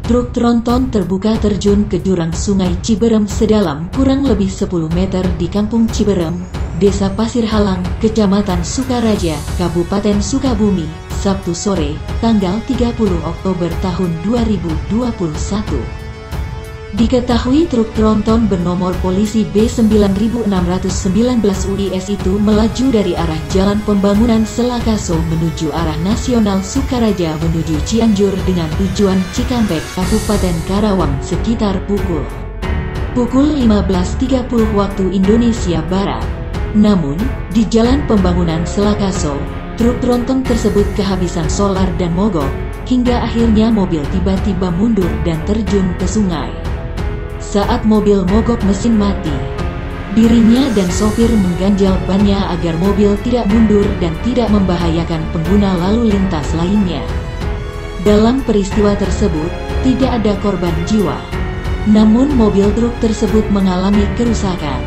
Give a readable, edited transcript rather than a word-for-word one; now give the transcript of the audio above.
Truk tronton terbuka terjun ke jurang Sungai Ciberem sedalam kurang lebih 10 meter di Kampung Ciberem, Desa Pasir Halang, Kecamatan Sukaraja, Kabupaten Sukabumi, Sabtu sore, tanggal 30 Oktober tahun 2021. Diketahui truk tronton bernomor polisi B9619 UIS itu melaju dari arah Jalan Pembangunan Selakaso menuju arah Nasional Sukaraja menuju Cianjur dengan tujuan Cikampek, Kabupaten Karawang sekitar pukul 15.30 waktu Indonesia Barat. Namun, di Jalan Pembangunan Selakaso, truk tronton tersebut kehabisan solar dan mogok, hingga akhirnya mobil tiba-tiba mundur dan terjun ke sungai. Saat mobil mogok mesin mati, dirinya dan sopir mengganjal bannya agar mobil tidak mundur dan tidak membahayakan pengguna lalu lintas lainnya. Dalam peristiwa tersebut, tidak ada korban jiwa. Namun mobil truk tersebut mengalami kerusakan.